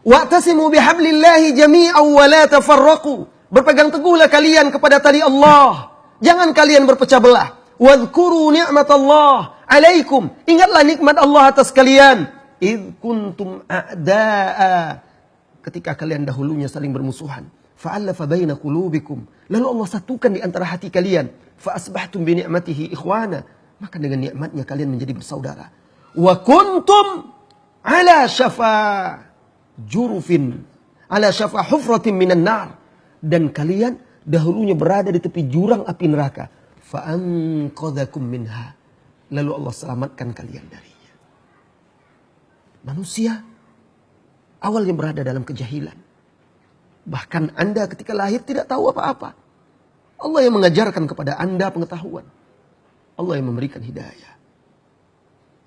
Wa'tasimu bihablillahi jami'an wa la tafarraqu. Berpegang teguhlah kalian kepada tali Allah. Jangan kalian berpecah belah. Wadhkuru ni'matallah alaikum. Ingatlah nikmat Allah atas kalian. Idh kuntum a'da'a. Ketika kalian dahulunya saling bermusuhan. Fa'allafa baina qulubikum. Lalu Allah satukan di antara hati kalian. Fa'asbahtum bi ni'matihi ikhwana. Maka dengan nikmatnya kalian menjadi bersaudara. Wa kuntum ala syafa jurufin. Ala syafa hufratin minan nar. Dan kalian dahulunya berada di tepi jurang api neraka. Fa'anqadhakum minha. Lalu Allah selamatkan kalian darinya. Manusia awalnya berada dalam kejahilan. Bahkan Anda ketika lahir tidak tahu apa-apa. Allah yang mengajarkan kepada Anda pengetahuan. Allah yang memberikan hidayah.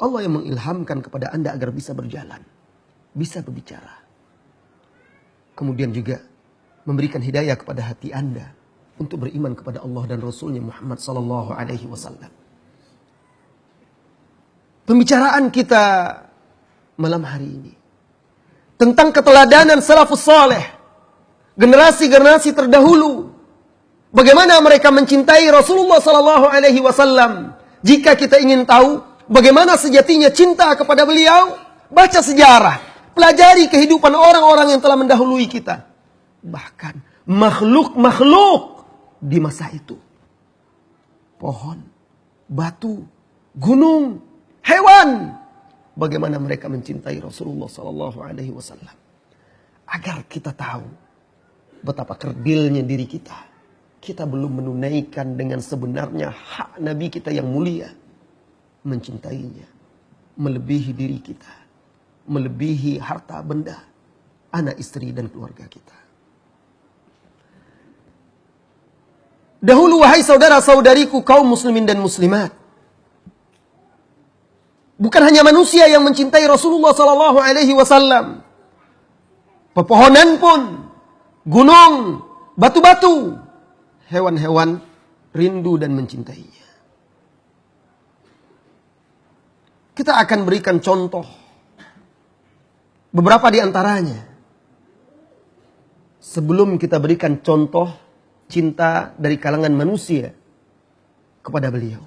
Allah yang mengilhamkan kepada Anda agar bisa berjalan. Bisa berbicara. Kemudian juga memberikan hidayah kepada hati Anda. Untuk beriman kepada Allah dan Rasulnya Muhammad SAW. Pembicaraan kita malam hari ini. Tentang keteladanan salafus saleh. Generasi-generasi terdahulu. Bagaimana mereka mencintai Rasulullah SAW. Jika kita ingin tahu bagaimana sejatinya cinta kepada beliau, baca sejarah. Pelajari kehidupan orang-orang yang telah mendahului kita. Bahkan makhluk-makhluk di masa itu. Pohon, batu, gunung, hewan. Bagaimana mereka mencintai Rasulullah SAW. Agar kita tahu betapa kerdilnya diri kita. Kita belum menunaikan dengan sebenarnya hak Nabi kita yang mulia. Mencintainya. Melebihi diri kita. Melebihi harta benda. Anak, istri, dan keluarga kita. Dahulu wahai saudara-saudariku kaum muslimin dan muslimat. Bukan hanya manusia yang mencintai Rasulullah SAW. Pepohonan pun, gunung, batu-batu, hewan-hewan rindu dan mencintainya. Kita akan berikan contoh beberapa di antaranya. Sebelum kita berikan contoh cinta dari kalangan manusia kepada beliau.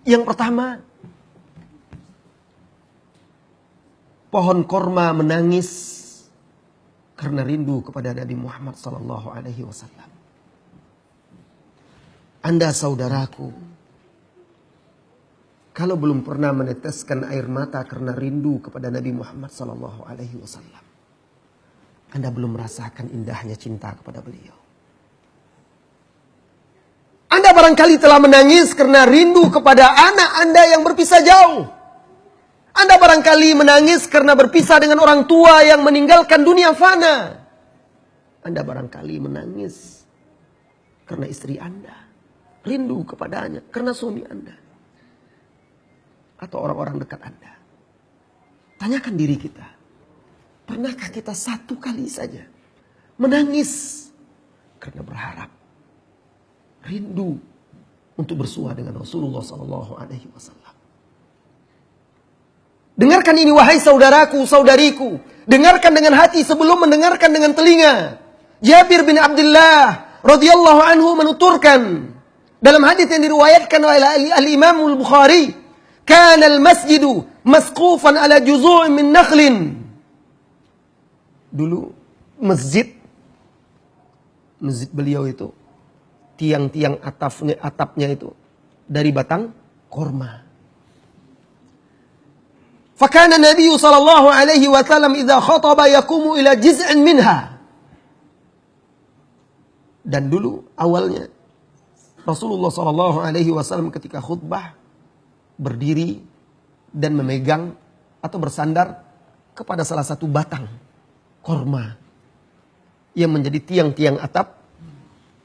Yang pertama, pohon korma menangis karena rindu kepada Nabi Muhammad SAW. Anda saudaraku, kalau belum pernah meneteskan air mata karena rindu kepada Nabi Muhammad SAW, Anda belum merasakan indahnya cinta kepada beliau. Anda barangkali telah menangis karena rindu kepada anak Anda yang berpisah jauh. Anda barangkali menangis karena berpisah dengan orang tua yang meninggalkan dunia fana. Anda barangkali menangis karena istri Anda. Rindu kepadanya karena suami Anda. Atau orang-orang dekat Anda. Tanyakan diri kita. Pernahkah kita satu kali saja menangis karena berharap, rindu untuk bersua dengan Rasulullah SAW? Dengarkan ini wahai saudaraku, saudariku. Dengarkan dengan hati sebelum mendengarkan dengan telinga. Jabir bin Abdullah radhiyallahu anhu menuturkan dalam hadis yang diriwayatkan oleh al-Imam al-Bukhari, "Kana al-masjidu masqufan ala juzu' min nakhlin." Dulu masjid beliau itu tiang-tiang atapnya itu dari batang korma. Fakana Nabi sallallahu alaihi wasallam idza khataba yaqumu ila jiz'in minha. Dan dulu awalnya Rasulullah sallallahu alaihi wasallam ketika khutbah berdiri dan memegang atau bersandar kepada salah satu batang korma yang menjadi tiang-tiang atap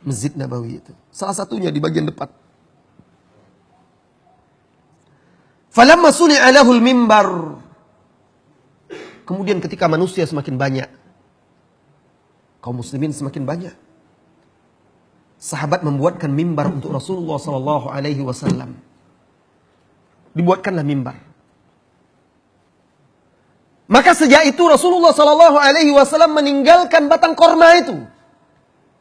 Masjid Nabawi itu. Salah satunya di bagian depan. Falamma suni'a lahul mimbar. Kemudian ketika manusia semakin banyak, kaum muslimin semakin banyak, sahabat membuatkan mimbar untuk Rasulullah SAW. Dibuatkanlah mimbar. Maka sejak itu Rasulullah Sallallahu Alaihi Wasallam meninggalkan batang korma itu.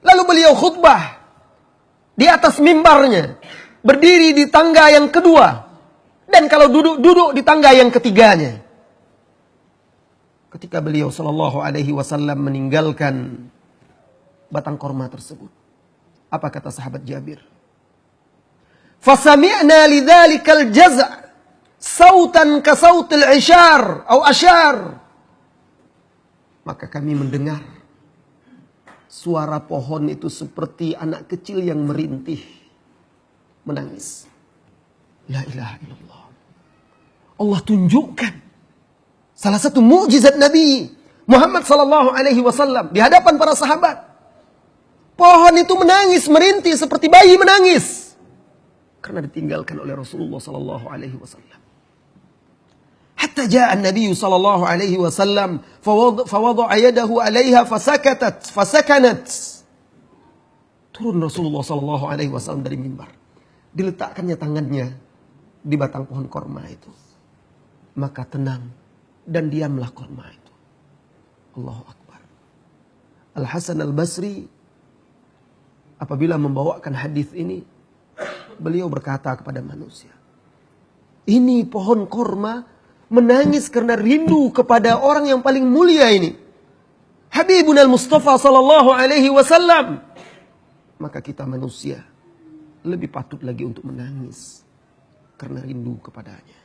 Lalu beliau khutbah di atas mimbarnya, berdiri di tangga yang kedua, dan kalau duduk di tangga yang ketiganya. Ketika beliau Sallallahu Alaihi Wasallam meninggalkan batang korma tersebut, apa kata sahabat Jabir? Fasami'na lidzalikal jaz' sautan ka sautil isyar atau asyar. Maka kami mendengar suara pohon itu seperti anak kecil yang merintih, menangis. La ilaha illallah. Allah tunjukkan salah satu mukjizat Nabi Muhammad sallallahu alaihi wasallam di hadapan para sahabat. Pohon itu menangis, merintih seperti bayi menangis karena ditinggalkan oleh Rasulullah sallallahu alaihi wasallam. Hatta ja'a an-nabiy sallallahu alaihi wasallam fawada'a yadahu 'alaiha fasakanat. Turun Rasulullah sallallahu alaihi wasallam dari mimbar. Diletakkannya tangannya di batang pohon korma itu. Maka tenang dan diamlah korma itu. Allahu Akbar. Al-Hasan Al-Basri apabila membawakan hadis ini, beliau berkata kepada manusia, ini pohon korma menangis karena rindu kepada orang yang paling mulia ini, Habibun al-Mustafa sallallahu alaihi wasallam. Maka kita manusia lebih patut lagi untuk menangis karena rindu kepadanya.